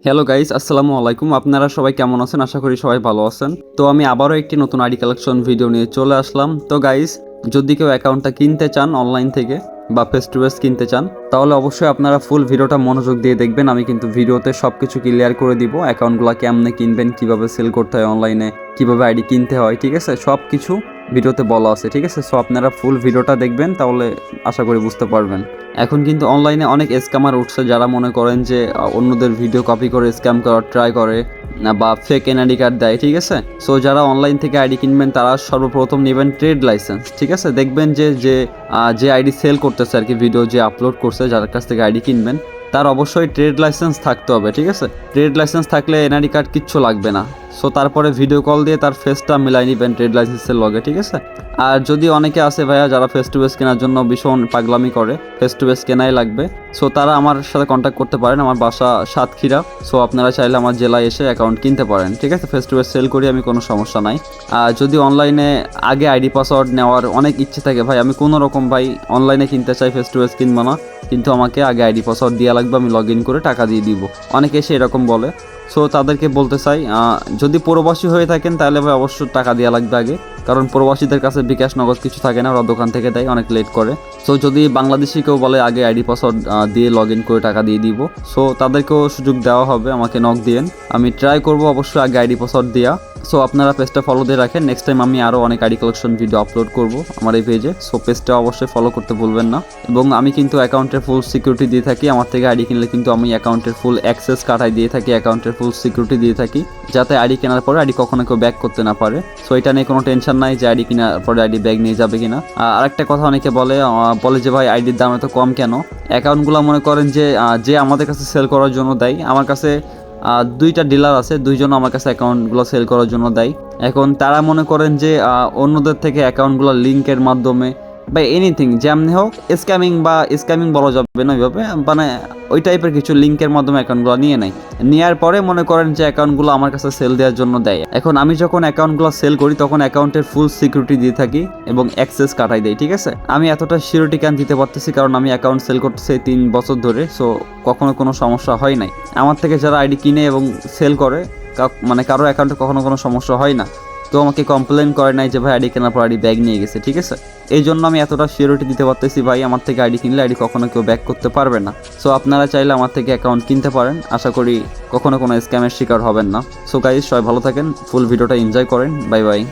Hello guys, আসসালামু আলাইকুম। আপনারা সবাই কেমন আছেন? আশা করি সবাই ভালো আছেন। তো আমি আবারও একটি নতুন আইডি কালেকশন ভিডিও নিয়ে চলে আসলাম। তো গাইস, যদি কেউ অ্যাকাউন্টটা কিনতে চান অনলাইন থেকে বা ফেস টু ফেস কিনতে চান, তাহলে অবশ্যই আপনারা ফুল ভিডিওটা মনোযোগ দিয়ে দেখবেন। আমি কিন্তু ভিডিওতে সব কিছু ক্লিয়ার করে দিব। অ্যাকাউন্টগুলো কেমনে কিনবেন, কিভাবে সেল করতে হয় অনলাইনে, কিভাবে আইডি কিনতে হয়, ঠিক আছে? সব কিছু ভিডিওতে বলা আছে, ঠিক আছে? সো আপনারা ফুল ভিডিওটা দেখবেন, তাহলে আশা করি বুঝতে পারবেন। এখন কিন্তু অনলাইনে অনেক স্ক্যামার উঠছে, যারা মনে করেন যে অন্যদের ভিডিও কপি করে স্ক্যাম করার ট্রাই করে বা ফেক এনআইডি কার্ড দেয়, ঠিক আছে? সো যারা অনলাইন থেকে আইডি কিনবেন তারা সর্বপ্রথম নেবেন ট্রেড লাইসেন্স, ঠিক আছে? দেখবেন যে আইডি সেল করতেছে আর কি, ভিডিও যে আপলোড করছে, যার কাছ থেকে আইডি কিনবেন তার অবশ্যই ট্রেড লাইসেন্স থাকতে হবে, ঠিক আছে? ট্রেড লাইসেন্স থাকলে এনআইডি কার্ড কিচ্ছু লাগবে না। সো তারপরে ভিডিও কল দিয়ে তার ফেসটা মিলাই নিবেন ট্রেড লাইসেন্সের লগে, ঠিক আছে? আর যদি অনেকে আছে ভাইয়া যারা ফেস টু ফেস কেনার জন্য ভীষণ পাগলামি করে, ফেস টু ফেস কেনাই লাগবে, সো তারা আমার সাথে কন্ট্যাক্ট করতে পারেন। আমার বাসা সাতক্ষীরা, সো আপনারা চাইলে আমার জেলায় এসে অ্যাকাউন্ট কিনতে পারেন, ঠিক আছে? ফেস টু ফেস সেল করি আমি, কোনো সমস্যা নাই। আর যদি অনলাইনে আগে আইডি পাসওয়ার্ড নেওয়ার অনেক ইচ্ছে থাকে, ভাই আমি কোনো রকম ভাই অনলাইনে কিনতে চাই, ফেস টু ফেস কিনবো না, কিন্তু আমাকে আগে আইডি পাসওয়ার্ড দেওয়া লাগবে, আমি লগ ইন করে টাকা দিয়ে দিব, অনেকে এসে এরকম বলে। সো তাদেরকে বলতে চাই, যদি প্রবাসী হয়ে থাকেন তাহলে ভাই অবশ্যই টাকা দেওয়া লাগবে আগে, কারণ প্রবাসীদের কাছে বিকাশ নগদ কিছু থাকে না, ওরা দোকান থেকে দেয়, অনেক লেট করে। সো যদি বাংলাদেশি কেউ বলে আগে আইডি পাসওয়ার্ড দিয়ে লগ ইন করে টাকা দিয়ে দিব, সো তাদেরকেও সুযোগ দেওয়া হবে, আমাকে নক দিয়েন, আমি ট্রাই করব অবশ্যই আগে আইডি পাসওয়ার্ড দেওয়া। সো আপনারা পেজটা ফলো দিয়ে রাখেন, নেক্সট টাইম আমি আরও অনেক আইডি কালেকশন ভিডিও আপলোড করব আমার এই পেজে। সো পেজটা অবশ্যই ফলো করতে ভুলবেন না। এবং আমি কিন্তু অ্যাকাউন্টের ফুল সিকিউরিটি দিয়ে থাকি, আমার থেকে আইডি কিনলে কিন্তু আমি অ্যাকাউন্টের ফুল অ্যাক্সেস কার্ড দিয়ে থাকি, অ্যাকাউন্টের ফুল সিকিউরিটি দিয়ে থাকি, যাতে আইডি কেনার পরে আইডি কখনো কেউ ব্যাক করতে না পারে। সো এটা নিয়ে কোনো টেনশন নাই যে আইডি কেনার পরে আইডি ব্যাগ নিয়ে যাবে কিনা। আরেকটা কথা অনেকে বলে যে ভাই আইডির দাম এত কম কেন? অ্যাকাউন্টগুলো মনে করেন যে আমাদের কাছে সেল করার জন্য দেয়, আমার কাছে দুইটা ডিলার আছে, দুইজন আমার কাছে অ্যাকাউন্টগুলো সেল করার জন্য দেয়। এখন তারা মনে করেন যে অন্যদের থেকে অ্যাকাউন্টগুলো লিঙ্কের মাধ্যমে বা এনিথিং যেমনি হোক, স্ক্যামিং বলা যাবে না ওইভাবে, মানে ওই টাইপের কিছু লিঙ্কের মাধ্যমে অ্যাকাউন্টগুলো নিয়ে নেয়, নেওয়ার পরে মনে করেন যে অ্যাকাউন্টগুলো আমার কাছে সেল দেওয়ার জন্য দেয়। এখন আমি যখন অ্যাকাউন্টগুলো সেল করি তখন অ্যাকাউন্টের ফুল সিকিউরিটি দিয়ে থাকি এবং অ্যাক্সেস কাটাই দেয়, ঠিক আছে? আমি এতটা সিকিউরিটি কেন দিতে পারতেছি, কারণ আমি অ্যাকাউন্ট সেল করতেছি 3 বছর ধরে, সো কখনো কোনো সমস্যা হয় নাই। আমার থেকে যারা আইডি কিনে এবং সেল করে, মানে কারো অ্যাকাউন্টে কখনো কোনো সমস্যা হয় না, তো আমাকে কমপ্লেন করে নাই যে ভাই আইডি কেনার পর আইডি ব্যাগ নিয়ে গেছে, ঠিক আছে? এই জন্য আমি এতটা সিকিউরিটি দিতে পারতেছি, ভাই আমার থেকে আইডি কিনলে আইডি কখনো কেউ ব্যাক করতে পারবে না। সো আপনারা চাইলে আমার থেকে অ্যাকাউন্ট কিনতে পারেন, আশা করি কখনো কোনো স্ক্যামের শিকার হবেন না। সো গাইস, সবাই ভালো থাকেন, ফুল ভিডিওটা এনজয় করেন, বাই বাই।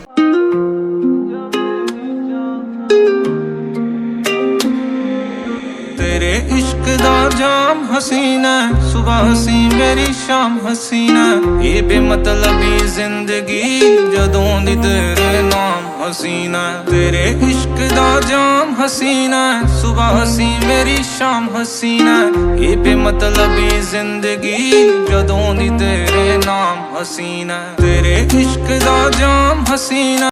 तेरे इश्क दा जाम हसीना, सुबह हसी मेरी शाम हसीना, ये बेमतलबी जिंदगी जदों दी तेरे नाम हसीना। तेरे इश्क दा जाम हसीना, सुबह हसी मेरी शाम हसीना, ये बेमतलबी जिंदगी जदों दी तेरे नाम हसीना। तेरे इश्क दा जाम हसीना।